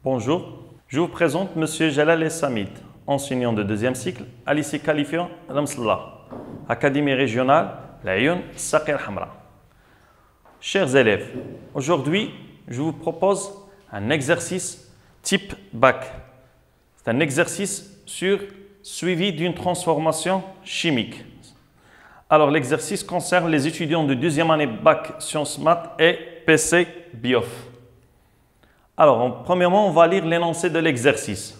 Bonjour, je vous présente M. Jalal El-Samid, enseignant de deuxième cycle à lycée qualifiant Ramsla, Académie régionale Laayoune Saqi El Hamra. Chers élèves, aujourd'hui, je vous propose un exercice type bac. C'est un exercice suivi d'une transformation chimique. Alors, l'exercice concerne les étudiants de deuxième année bac sciences maths et PC Biof. Alors, premièrement, on va lire l'énoncé de l'exercice.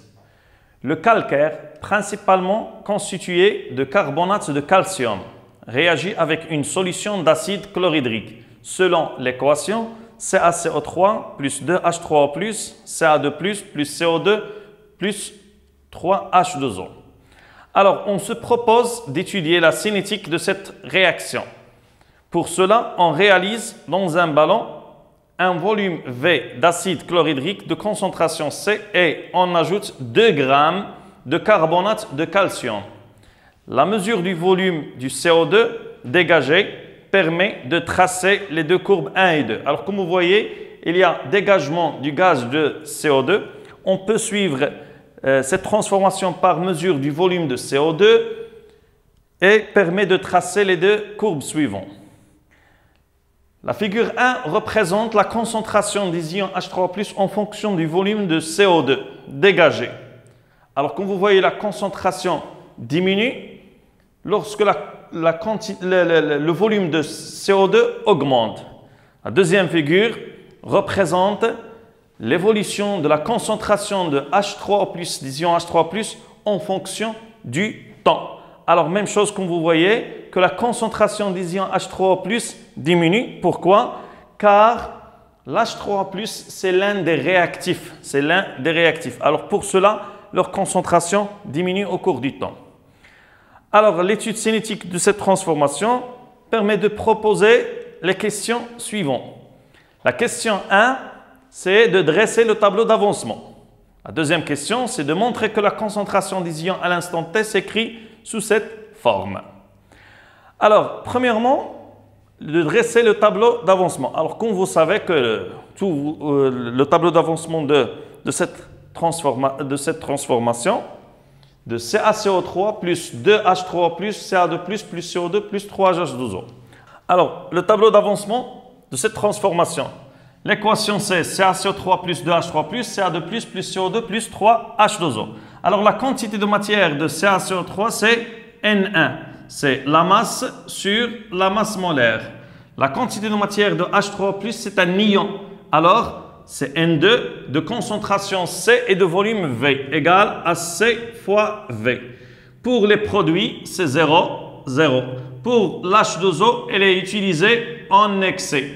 Le calcaire, principalement constitué de carbonate de calcium, réagit avec une solution d'acide chlorhydrique selon l'équation CaCO3 plus 2H3O plus Ca2 plus CO2 plus 3H2O. Alors, on se propose d'étudier la cinétique de cette réaction. Pour cela, on réalise dans un ballon un volume V d'acide chlorhydrique de concentration C et on ajoute 2 g de carbonate de calcium. La mesure du volume du CO2 dégagé permet de tracer les deux courbes 1 et 2. Alors, comme vous voyez, il y a dégagement du gaz de CO2. On peut suivre cette transformation par mesure du volume de CO2 et permet de tracer les deux courbes suivantes. La figure 1 représente la concentration des ions H3O+ en fonction du volume de CO2 dégagé. Alors, comme vous voyez, la concentration diminue lorsque le volume de CO2 augmente. La deuxième figure représente l'évolution de la concentration de H3O+, des ions H3O+, en fonction du temps. Alors, même chose comme vous voyez, que la concentration des ions H3O+, diminue. Pourquoi? Car l'H3O+, c'est l'un des réactifs. C'est l'un des réactifs. Alors, pour cela, leur concentration diminue au cours du temps. Alors, l'étude cinétique de cette transformation permet de proposer les questions suivantes. La question 1, c'est de dresser le tableau d'avancement. La deuxième question, c'est de montrer que la concentration des ions à l'instant T s'écrit sous cette forme. Alors, premièrement, de dresser le tableau d'avancement. Alors, comme vous savez que le tableau d'avancement de cette transformation, de CaCO3 plus 2H3O plus Ca2 plus CO2 plus 3H2O. Alors, le tableau d'avancement de cette transformation. L'équation c'est CaCO3 plus 2H3 plus Ca2 plus CO2 plus 3H2O. Alors, la quantité de matière de CaCO3 c'est N1. C'est la masse sur la masse molaire. La quantité de matière de H3O plus c'est un ion. Alors, c'est N2 de concentration C et de volume V égale à C fois V. Pour les produits, c'est 0, 0. Pour l'H2O, elle est utilisée en excès.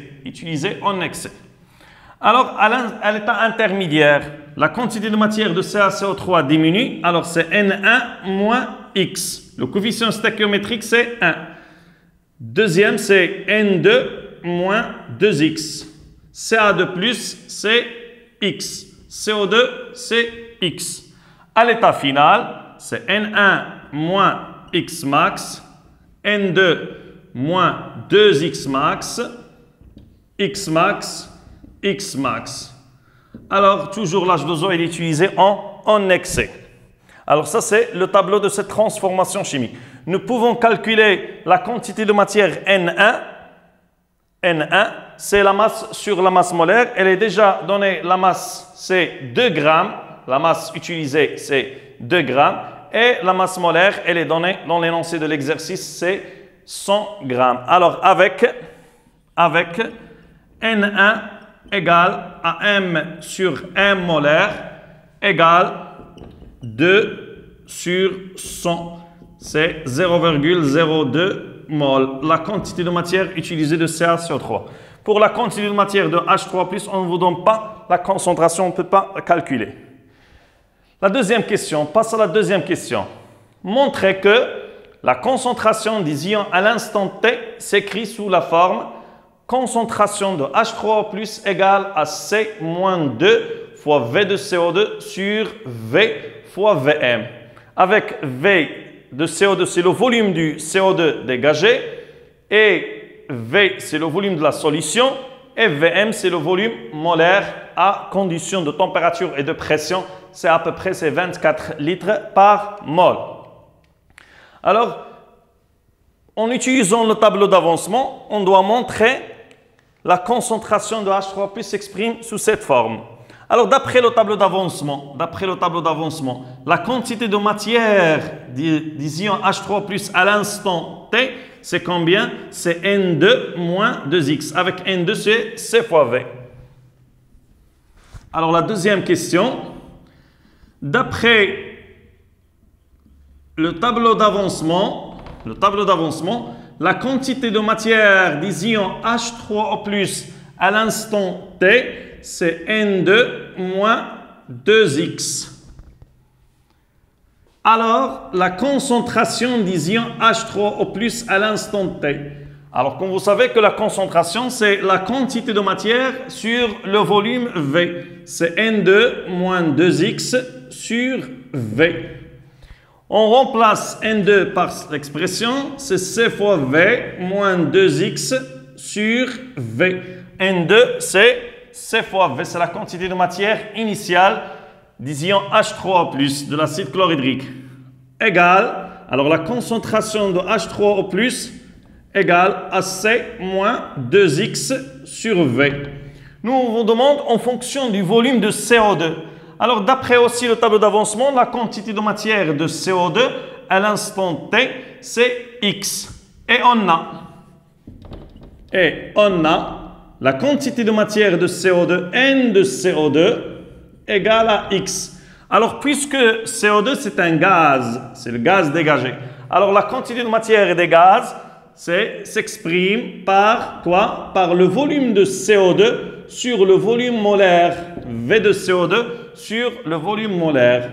Alors, à l'état intermédiaire, la quantité de matière de CaCO3 diminue. Alors, c'est N1 moins X. Le coefficient stéchiométrique, c'est 1. Deuxième, c'est N2 moins 2X. Ca2+, c'est X. CO2, c'est X. À l'état final, c'est N1 moins X max, N2 moins 2X max, X max, X max. Alors, toujours l'H2O est utilisé en excès. Alors, ça, c'est le tableau de cette transformation chimique. Nous pouvons calculer la quantité de matière N1. N1, c'est la masse sur la masse molaire. Elle est déjà donnée, la masse, c'est 2 grammes. La masse utilisée, c'est 2 grammes. Et la masse molaire, elle est donnée dans l'énoncé de l'exercice, c'est 100 grammes. Alors, avec N1 égale à M sur M molaire égale 2 sur 100. C'est 0,02 mol. La quantité de matière utilisée de CaCO3. Pour la quantité de matière de H3+, on ne vous donne pas la concentration, on ne peut pas calculer. La deuxième question, passe à la deuxième question. Montrez que la concentration des ions à l'instant T s'écrit sous la forme concentration de H3O+ égale à C moins 2 fois V de CO2 sur V fois Vm. Avec V de CO2, c'est le volume du CO2 dégagé et V, c'est le volume de la solution. et Vm, c'est le volume molaire à condition de température et de pression. C'est à peu près 24 litres par mol. Alors, en utilisant le tableau d'avancement, on doit montrer la concentration de H3+ s'exprime sous cette forme. Alors, d'après le tableau d'avancement, la quantité de matière des ions H3+ à l'instant T, c'est combien? C'est N2 moins 2X. Avec N2, c'est C fois V. Alors, la deuxième question. D'après le tableau d'avancement, la quantité de matière des ions H3O+ à l'instant T, c'est N2 moins 2X. Alors, la concentration des ions H3O+ à l'instant T. Alors, comme vous savez que la concentration, c'est la quantité de matière sur le volume V. C'est N2 moins 2X sur V. On remplace N2 par l'expression, c'est C fois V moins 2X sur V. N2, c'est C fois V, c'est la quantité de matière initiale des ions H3O+, de l'acide chlorhydrique, égale, alors la concentration de H3O+, égale à C moins 2X sur V. Nous, on vous demande en fonction du volume de CO2. Alors, d'après aussi le tableau d'avancement, la quantité de matière de CO2 à l'instant T, c'est X. Et on a la quantité de matière de CO2, N de CO2, égale à X. Alors, puisque CO2, c'est un gaz, c'est le gaz dégagé. Alors, la quantité de matière et des gaz, s'exprime par quoi? Par le volume de CO2 sur le volume molaire. V de CO2 sur le volume molaire.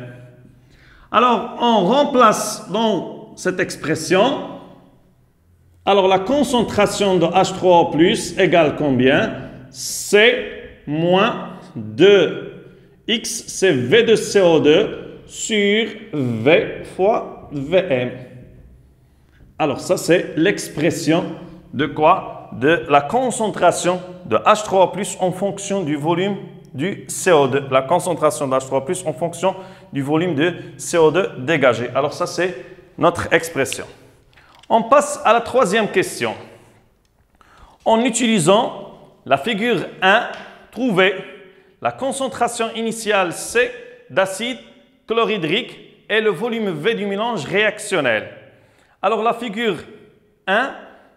Alors, on remplace dans cette expression. Alors, la concentration de H3O+ égale combien? C moins 2X, c'est V de CO2 sur V fois Vm. Alors, ça, c'est l'expression de quoi? De la concentration de H3O+ en fonction du volume du CO2. La concentration de H3O+ en fonction du volume de CO2 dégagé. Alors, ça, c'est notre expression. On passe à la troisième question. En utilisant la figure 1, trouvez la concentration initiale C d'acide chlorhydrique et le volume V du mélange réactionnel. Alors, la figure 1,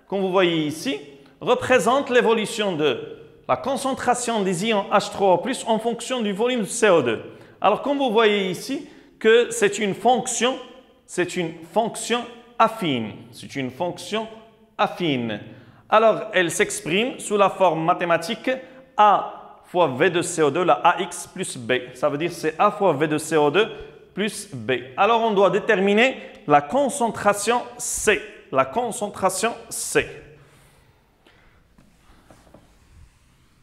comme vous voyez ici, représente l'évolution de la concentration des ions H3O+ en fonction du volume de CO2. Alors, comme vous voyez ici, que c'est une fonction affine. C'est une fonction affine. Alors, elle s'exprime sous la forme mathématique A fois V de CO2, la AX plus B. Ça veut dire c'est A fois V de CO2 plus B. Alors, on doit déterminer la concentration C. La concentration C.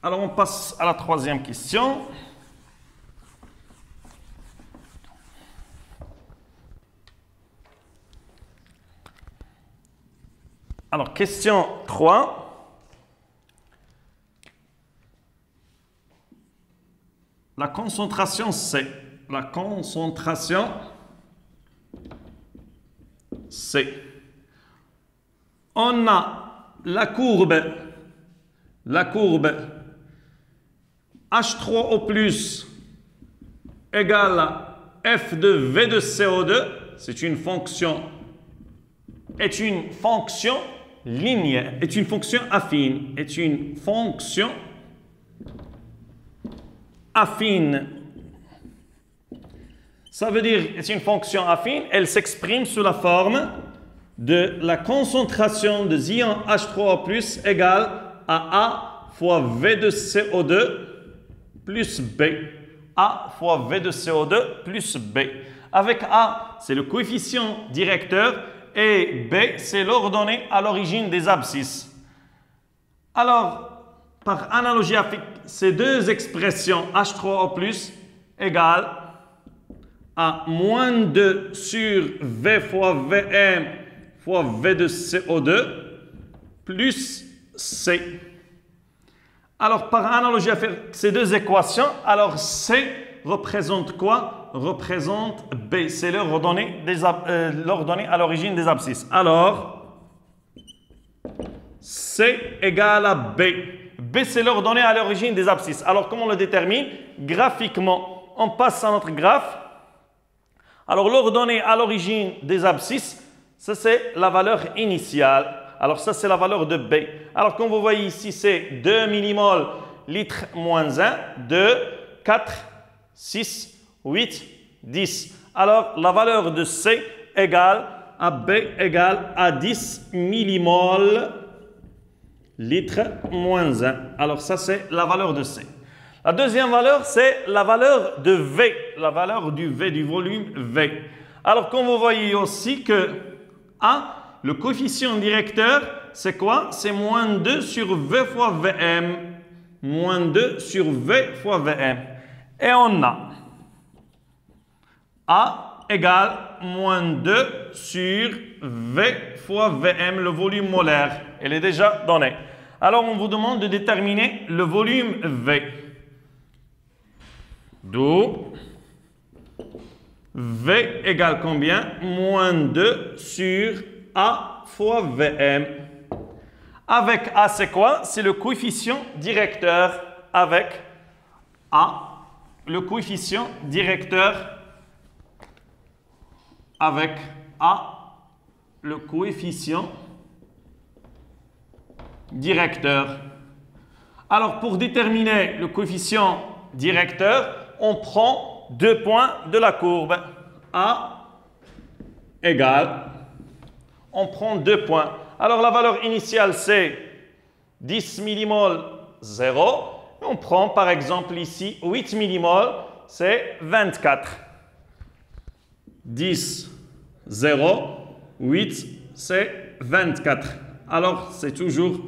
Alors, on passe à la troisième question. Alors, question 3. La concentration C. La concentration C. On a la courbe H3O+ égale à F de V de CO2. C'est une fonction linéaire, est une fonction affine, est une fonction affine. Ça veut dire, c'est une fonction affine, elle s'exprime sous la forme de la concentration des ions H3O+ égale à A fois V de CO2 plus B. A fois V de CO2 plus B. Avec A, c'est le coefficient directeur et B, c'est l'ordonnée à l'origine des abscisses. Alors, par analogie avec ces deux expressions H3O+ égale à moins 2 sur V fois Vm fois V de CO2 plus C. Alors, par analogie à faire ces deux équations, alors C représente quoi? Représente B. C'est l'ordonnée à l'origine des abscisses. Alors, C égale à B. B, c'est l'ordonnée à l'origine des abscisses. Alors, comment on le détermine? Graphiquement, on passe à notre graphe. Alors, l'ordonnée à l'origine des abscisses, ça, c'est la valeur initiale. Alors, ça, c'est la valeur de B. Alors, comme vous voyez ici, c'est 2 millimoles litre moins 1, 2, 4, 6, 8, 10. Alors, la valeur de C égale à B égale à 10 millimoles litre moins 1. Alors, ça, c'est la valeur de C. La deuxième valeur, c'est la valeur de V, la valeur du V, du volume V. Alors, comme vous voyez aussi que A, le coefficient directeur, c'est quoi? C'est moins 2 sur V fois Vm. Moins 2 sur V fois Vm. Et on a A égale moins 2 sur V fois Vm, le volume molaire. Elle est déjà donnée. Alors, on vous demande de déterminer le volume V. D'où V égale combien? Moins 2 sur A fois Vm. Avec A, c'est quoi? C'est le coefficient directeur avec A. Le coefficient directeur avec A. Le coefficient directeur. Alors, pour déterminer le coefficient directeur, on prend 2 points de la courbe. A égale, on prend 2 points. Alors, la valeur initiale, c'est 10 millimoles 0. On prend, par exemple, ici, 8 millimoles, c'est 24. 10, 0, 8, c'est 24. Alors, c'est toujours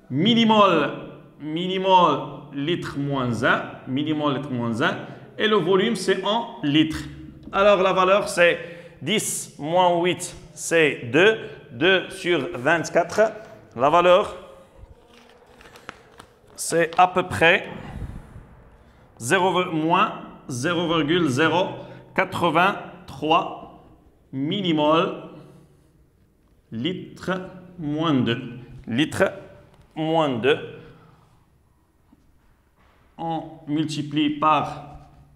millimole, litre moins 1, millimole litre moins 1, et le volume, c'est en litres. Alors, la valeur, c'est 10 moins 8, c'est 2. 2 sur 24. La valeur, c'est à peu près moins 0,083 millimoles litre moins 2. Litre moins 2. On multiplie par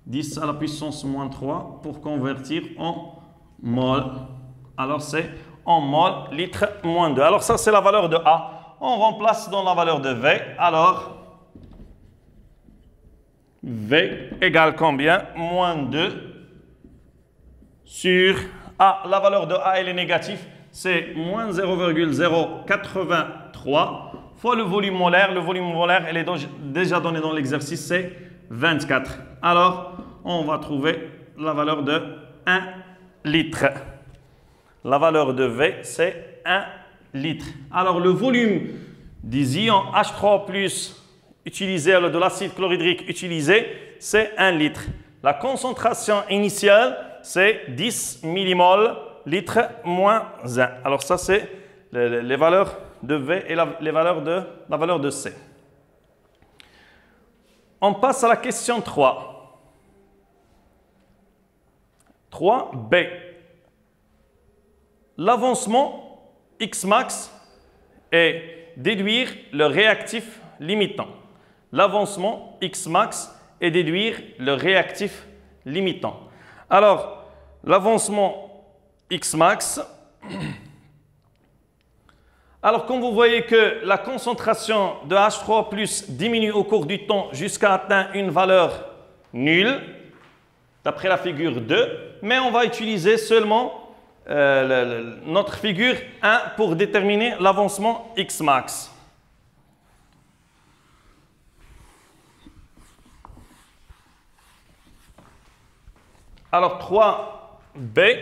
10 à la puissance moins 3 pour convertir en mol. Alors, c'est en mol litre moins 2. Alors, ça, c'est la valeur de A. On remplace dans la valeur de V. Alors, V égale combien? Moins 2 sur A. La valeur de A, elle est négative. C'est moins 0,083 fois le volume molaire. Le volume molaire, elle est déjà donné dans l'exercice, c'est 24. Alors, on va trouver la valeur de 1 litre. La valeur de V, c'est 1 litre. Alors, le volume des ions H3+, utilisé, de l'acide chlorhydrique utilisé, c'est 1 litre. La concentration initiale, c'est 10 millimoles litre moins 1. Alors, ça, c'est les valeurs de V et la valeur de C. On passe à la question 3. 3b. L'avancement Xmax est déduire le réactif limitant. L'avancement Xmax est déduire le réactif limitant. Alors, l'avancement Xmax, alors comme vous voyez que la concentration de H3+ diminue au cours du temps jusqu'à atteindre une valeur nulle, d'après la figure 2, mais on va utiliser seulement notre figure 1 pour déterminer l'avancement Xmax. Alors 3b,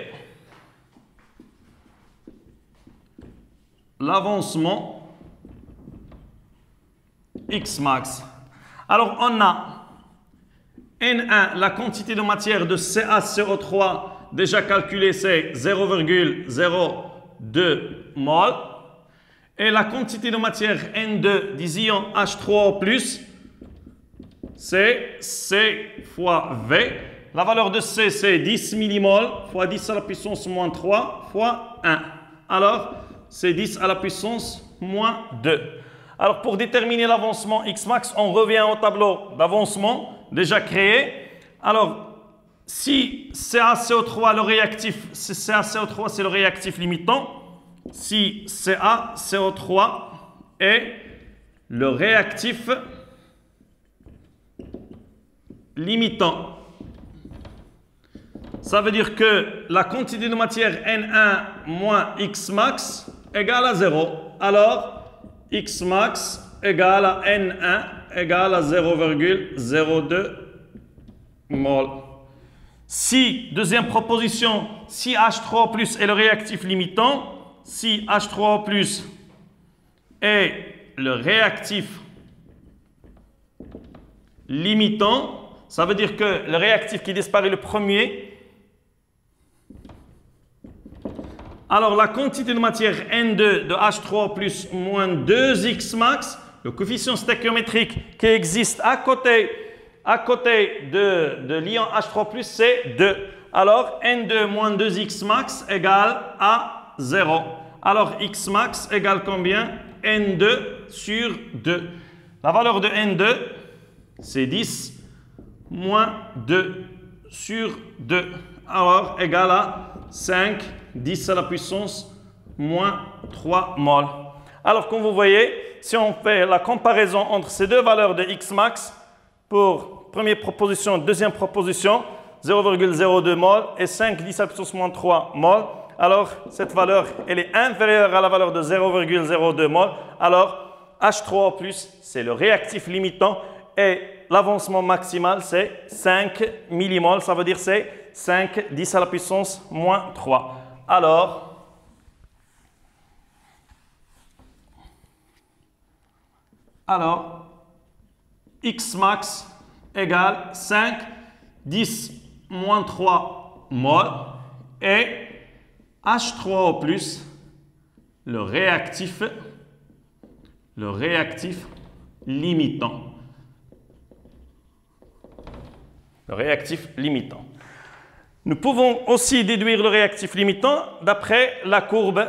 l'avancement Xmax. Alors on a N1, la quantité de matière de CaCO3 déjà calculée, c'est 0,02 mol. Et la quantité de matière N2 des ions H3O+, c'est C fois V. La valeur de C, c'est 10 millimoles fois 10 à la puissance moins 3 fois 1. Alors, c'est 10 à la puissance moins 2. Alors, pour déterminer l'avancement Xmax, on revient au tableau d'avancement déjà créé. Alors, si CaCO3, le réactif, CaCO3, c'est le réactif limitant. Si CaCO3 est le réactif limitant, ça veut dire que la quantité de matière N1 moins Xmax égale à 0. Alors, Xmax égale à N1 égale à 0,02 mol. Si, deuxième proposition, si H3O+ est le réactif limitant, si H3O+ est le réactif limitant, ça veut dire que le réactif qui disparaît le premier, alors la quantité de matière N2 de H3O+ moins 2Xmax, le coefficient stéchiométrique qui existe à côté de l'ion H3+, c'est 2. Alors N2 moins 2Xmax égale à 0. Alors Xmax égale combien? N2 sur 2. La valeur de N2, c'est 10 moins 2 sur 2. Alors égale à 5, 10 à la puissance moins 3 mol. Alors comme vous voyez, si on fait la comparaison entre ces deux valeurs de Xmax pour première proposition, deuxième proposition, 0,02 mol et 5, 10 à la puissance moins 3 mol, alors cette valeur elle est inférieure à la valeur de 0,02 mol. Alors H3O+, c'est le réactif limitant et l'avancement maximal c'est 5 millimoles, ça veut dire c'est 5, 10 à la puissance moins 3. Alors Xmax égale 5, 10 moins 3 mol et H3O+, le réactif limitant. Le réactif limitant. Nous pouvons aussi déduire le réactif limitant d'après la courbe.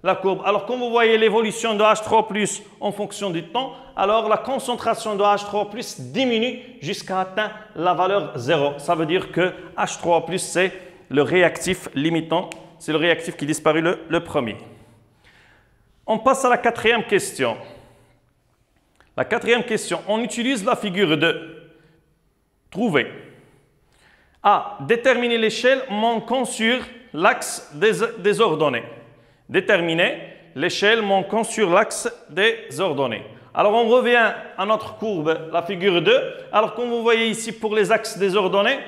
Alors, comme vous voyez l'évolution de H3O+ en fonction du temps, alors la concentration de H3O+ diminue jusqu'à atteindre la valeur 0. Ça veut dire que H3O+, c'est le réactif limitant. C'est le réactif qui disparaît le premier. On passe à la quatrième question. La quatrième question, on utilise la figure de trouver. A. Déterminer l'échelle manquant sur l'axe des ordonnées. Déterminer l'échelle manquant sur l'axe des ordonnées. Alors, on revient à notre courbe, la figure 2. Alors, comme vous voyez ici, pour les axes des ordonnées,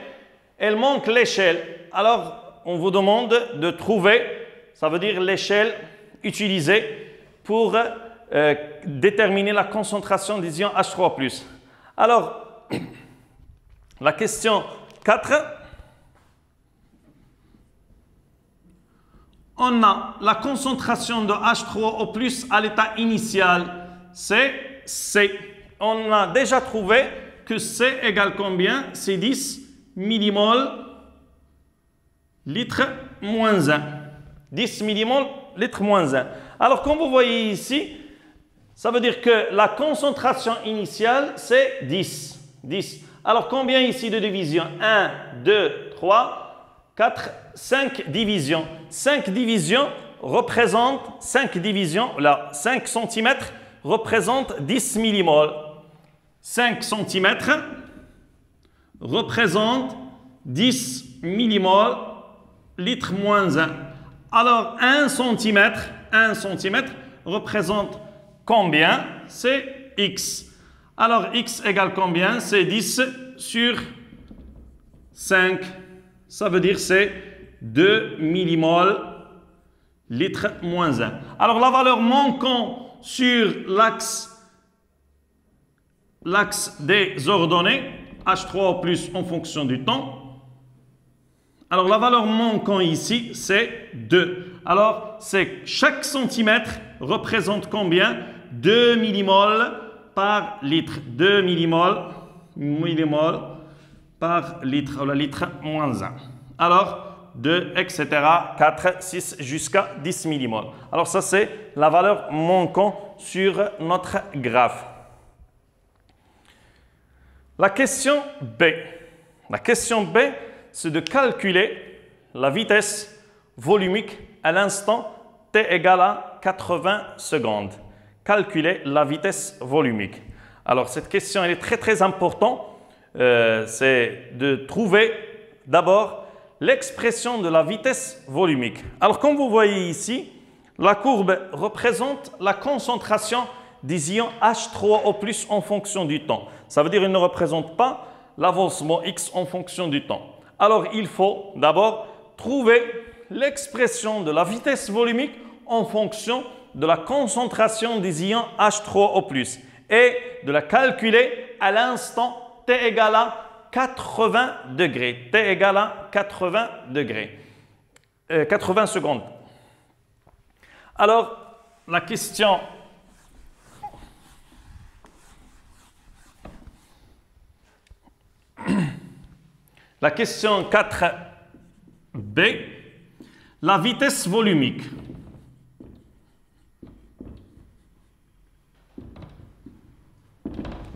elle manque l'échelle. Alors, on vous demande de trouver, ça veut dire l'échelle utilisée pour déterminer la concentration des ions H3O+. Alors, la question 4, on a la concentration de H3O+ à l'état initial, c'est C. On a déjà trouvé que C égale combien? C'est 10 millimoles litre moins 1. 10 millimoles litre moins 1. Alors, comme vous voyez ici, ça veut dire que la concentration initiale, c'est 10. 10. Alors, combien ici de divisions? 1, 2, 3, 4, 5 divisions. 5 divisions représentent 5 divisions, là, 5 cm représente 10 millimoles. 5 cm représente 10 millimoles litre moins 1. Alors, 1 cm représente combien? C'est X. Alors, X égale combien? C'est 10 sur 5. Ça veut dire c'est 2 millimoles litre moins 1. Alors, la valeur manquant sur l'axe des ordonnées, H3O+ en fonction du temps. Alors, la valeur manquant ici, c'est 2. Alors, c'est chaque centimètre représente combien? 2 millimoles par litre. 2 millimoles par litre, le litre moins 1. Alors, 2, etc., 4, 6, jusqu'à 10 millimoles. Alors ça, c'est la valeur manquante sur notre graphe. La question B. La question B, c'est de calculer la vitesse volumique à l'instant t égale à 80 secondes. Calculer la vitesse volumique. Alors cette question, elle est très importante. C'est de trouver d'abord l'expression de la vitesse volumique. Alors, comme vous voyez ici, la courbe représente la concentration des ions H3O+ en fonction du temps. Ça veut dire qu'il ne représente pas l'avancement X en fonction du temps. Alors, il faut d'abord trouver l'expression de la vitesse volumique en fonction de la concentration des ions H3O+, et de la calculer à l'instant t égale à 80 degrés. T égale à 80 degrés. 80 secondes. Alors, la question La question 4b, la vitesse volumique.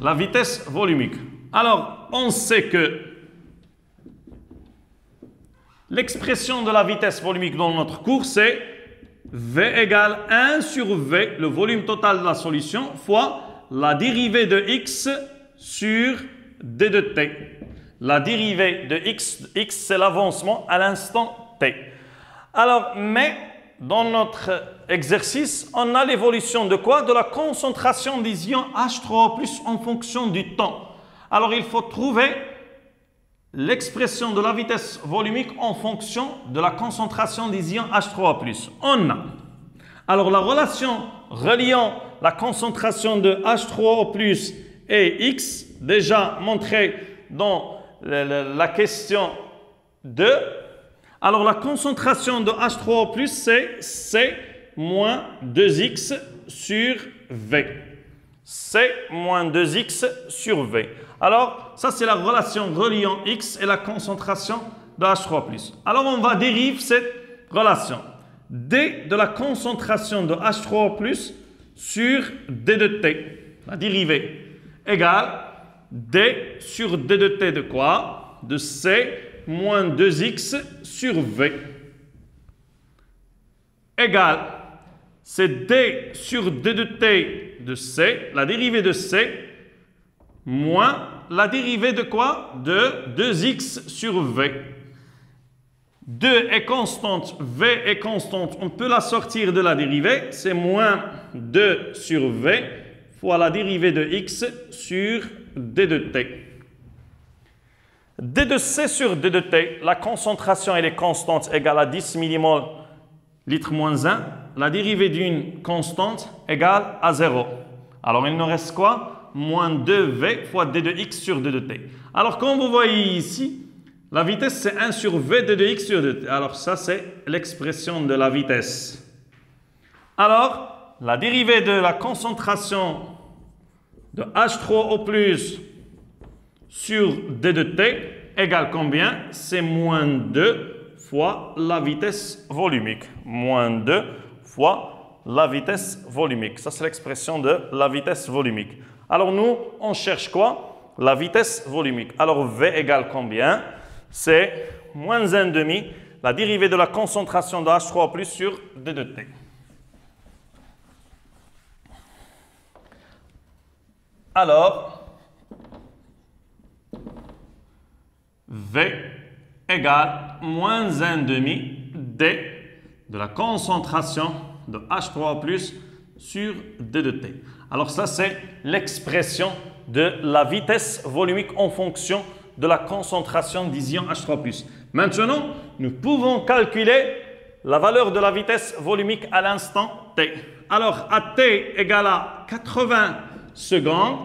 La vitesse volumique. Alors, on sait que l'expression de la vitesse volumique dans notre cours, c'est V égale 1 sur V, le volume total de la solution, fois la dérivée de X sur D de T. La dérivée de X c'est l'avancement à l'instant T. Alors, mais dans notre exercice, on a l'évolution de quoi? De la concentration des ions H3O+ en fonction du temps. Alors, il faut trouver l'expression de la vitesse volumique en fonction de la concentration des ions H3O+. On a. Alors, la relation reliant la concentration de H3O+ et X, déjà montrée dans la question 2. Alors, la concentration de H3O+, c'est C moins 2X sur V. C moins 2X sur V. Alors, ça, c'est la relation reliant X et la concentration de H3O+. Alors, on va dériver cette relation. D de la concentration de H3O+ sur D de T. La dérivée égale D sur D de T de quoi? De C moins 2X sur V. Égale, c'est D sur D de T de C, la dérivée de C, moins la dérivée de quoi? De 2X sur V. 2 est constante, V est constante, on peut la sortir de la dérivée, c'est moins 2 sur V fois la dérivée de X sur D de T. D de C sur D de T, la concentration elle est constante égale à 10 millimoles litre moins 1. La dérivée d'une constante égale à 0. Alors il nous reste quoi? Moins 2V fois D de X sur D de T. Alors comme vous voyez ici, la vitesse c'est 1 sur V D de X sur D de T. Alors ça c'est l'expression de la vitesse. Alors la dérivée de la concentration de H3O+ sur D de T égale combien? C'est moins 2 fois la vitesse volumique. Moins 2 fois la vitesse volumique. Ça, c'est l'expression de la vitesse volumique. Alors, nous, on cherche quoi? La vitesse volumique. Alors, V égale combien? C'est moins 1,5, la dérivée de la concentration de H3O+ sur D de T. Alors, V égale moins 1,5 D de la concentration de H3O+ sur D de T. Alors ça, c'est l'expression de la vitesse volumique en fonction de la concentration des ions H3+. Maintenant, nous pouvons calculer la valeur de la vitesse volumique à l'instant T. Alors, à T égale à 80 secondes,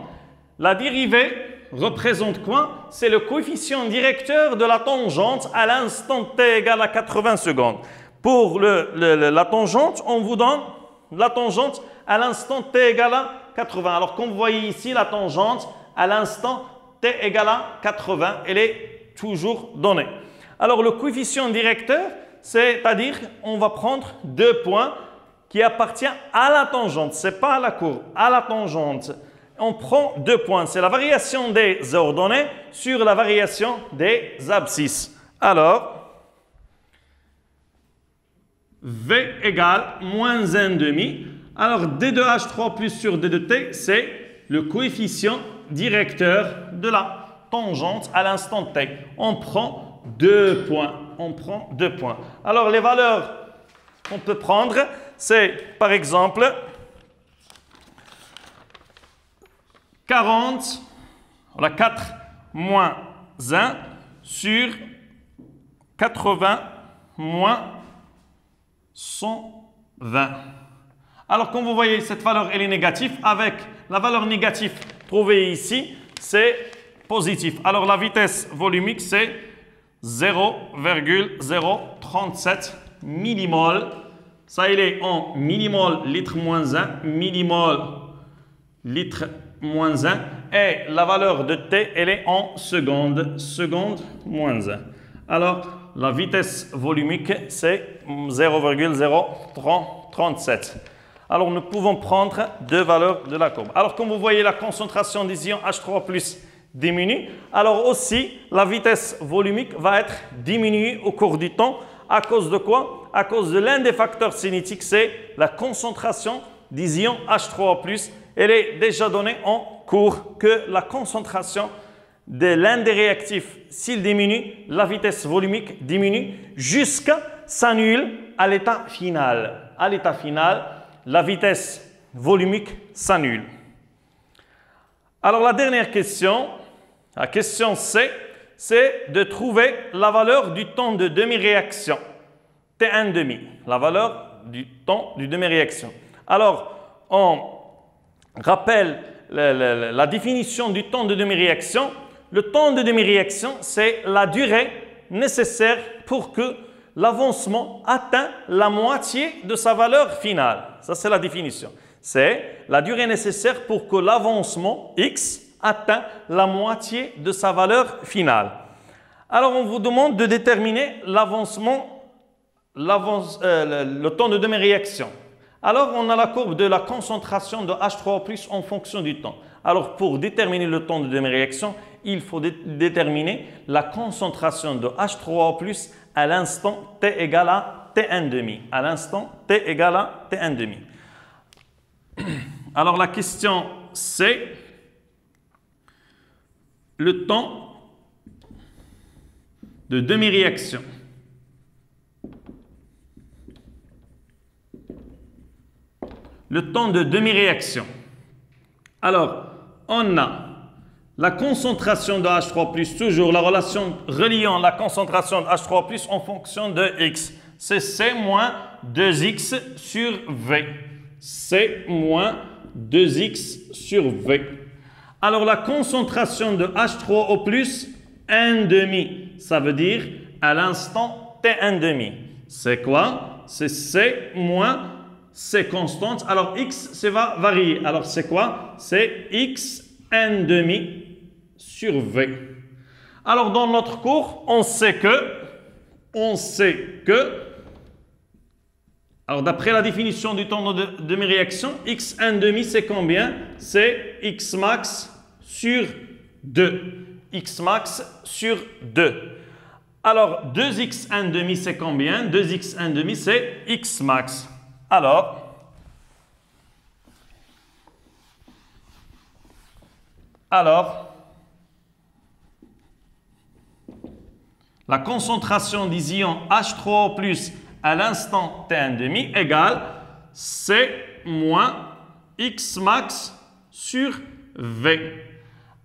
la dérivée représente quoi? C'est le coefficient directeur de la tangente à l'instant T égale à 80 secondes. Pour la tangente, on vous donne la tangente à l'instant t égale à 80. Alors, comme vous voyez ici, la tangente à l'instant t égale à 80, elle est toujours donnée. Alors, le coefficient directeur, c'est-à-dire, on va prendre 2 points qui appartiennent à la tangente. Ce n'est pas à la courbe, à la tangente. On prend 2 points. C'est la variation des ordonnées sur la variation des abscisses. Alors, V égale moins 1,5. Alors, D de H3 plus sur D de T, c'est le coefficient directeur de la tangente à l'instant T. On prend 2 points. On prend 2 points. Alors, les valeurs qu'on peut prendre, c'est par exemple 40, voilà 4 moins 1 sur 80 moins 120. Alors, comme vous voyez, cette valeur, elle est négative. Avec la valeur négative trouvée ici, c'est positif. Alors, la vitesse volumique, c'est 0,037 millimol. Ça, il est en millimol litre moins 1, millimol litre moins 1. Et la valeur de T, elle est en secondes, seconde moins 1. Alors, la vitesse volumique, c'est 0,037. Alors, nous pouvons prendre 2 valeurs de la courbe. Alors, comme vous voyez, la concentration des ions H3+ diminue. Alors aussi, la vitesse volumique va être diminuée au cours du temps. À cause de quoi? À cause de l'un des facteurs cinétiques, c'est la concentration des ions H3+. Elle est déjà donnée en cours que la concentration de l'un des réactifs, s'il diminue, la vitesse volumique diminue jusqu'à s'annuler à l'état final. À l'état final, la vitesse volumique s'annule. Alors la dernière question, la question C, c'est de trouver la valeur du temps de demi-réaction, T1,5, la valeur du temps de demi-réaction. Alors, on rappelle la définition du temps de demi-réaction. Le temps de demi-réaction, c'est la durée nécessaire pour que l'avancement atteigne la moitié de sa valeur finale. Ça, c'est la définition. C'est la durée nécessaire pour que l'avancement X atteigne la moitié de sa valeur finale. Alors, on vous demande de déterminer le temps de demi-réaction. Alors, on a la courbe de la concentration de H3+ en fonction du temps. Alors, pour déterminer le temps de demi-réaction, il faut déterminer la concentration de H3+ à l'instant T égale à T1,5. À l'instant T égale à T1,5. Alors, la question, c'est le temps de demi-réaction. Le temps de demi-réaction. Alors, on a la concentration de H3+, toujours la relation reliant la concentration de H3+ en fonction de X. C'est C moins 2X sur V. C moins 2X sur V. Alors, la concentration de H3O+, 1,5. Ça veut dire à l'instant T1,5. C'est quoi? C'est C moins C constante. Alors, X, ça va varier. Alors, c'est quoi? C'est X 1,5 sur V. Alors, dans notre cours, on sait que, alors d'après la définition du temps de demi-réaction, X 1,5 c'est combien? C'est X max sur 2. X max sur 2. Alors, 2X 1,5 c'est combien? 2X 1,5 c'est X max. Alors, la concentration des ions H3O+ à l'instant T1,5 égale C moins X max sur V.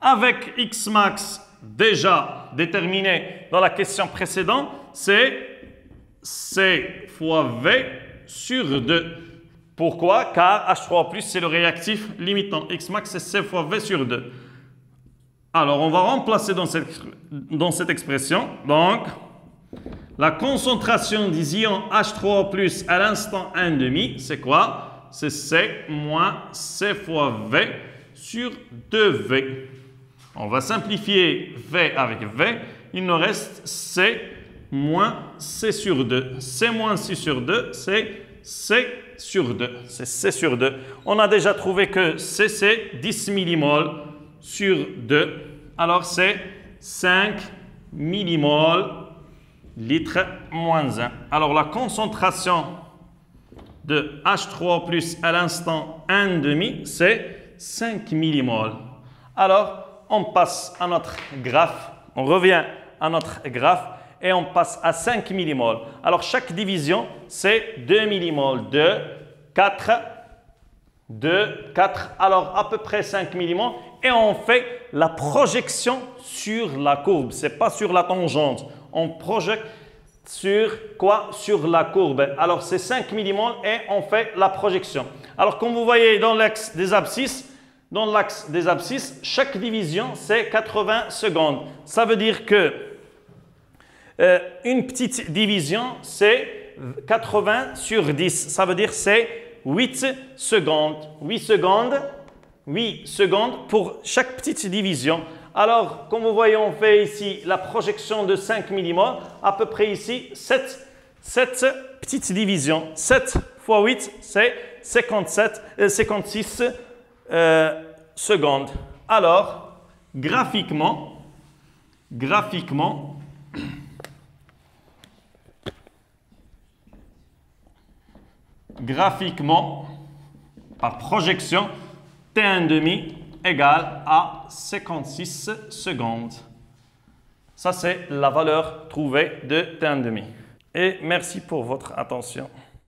Avec X max déjà déterminé dans la question précédente, c'est C fois V sur 2. Pourquoi? Car H3+, c'est le réactif limitant. X max, c'est C fois V sur 2. Alors, on va remplacer dans cette expression. Donc, La concentration des ions H3O+ à l'instant 1,5, c'est quoi? C'est C moins C fois V sur 2V. On va simplifier V avec V. Il nous reste C moins C sur 2. C moins C sur 2, c'est C sur 2. C'est C sur 2. On a déjà trouvé que C, c'est 10 millimoles sur 2. Alors, c'est 5 millimoles litre moins 1. Alors, la concentration de H3O+ à l'instant 1,5, c'est 5 millimoles. Alors, on passe à notre graphe. On revient à notre graphe et on passe à 5 millimoles. Alors, chaque division, c'est 2 millimoles. 2, 4, 2, 4. Alors, à peu près 5 millimoles. Et on fait la projection sur la courbe. Ce n'est pas sur la tangente. On projette sur quoi? Sur la courbe. Alors, c'est 5 millimoles et on fait la projection. Alors, comme vous voyez dans l'axe des abscisses, chaque division, c'est 80 secondes. Ça veut dire que une petite division, c'est 80 sur 10. Ça veut dire que c'est 8 secondes. 8 secondes pour chaque petite division. Alors, comme vous voyez, on fait ici la projection de 5 millimoles. À peu près ici, 7 petites divisions. 7 fois 8, c'est 56 secondes. Alors, graphiquement, par projection, T1,5 égale à 56 secondes. Ça, c'est la valeur trouvée de T1,5. Et merci pour votre attention.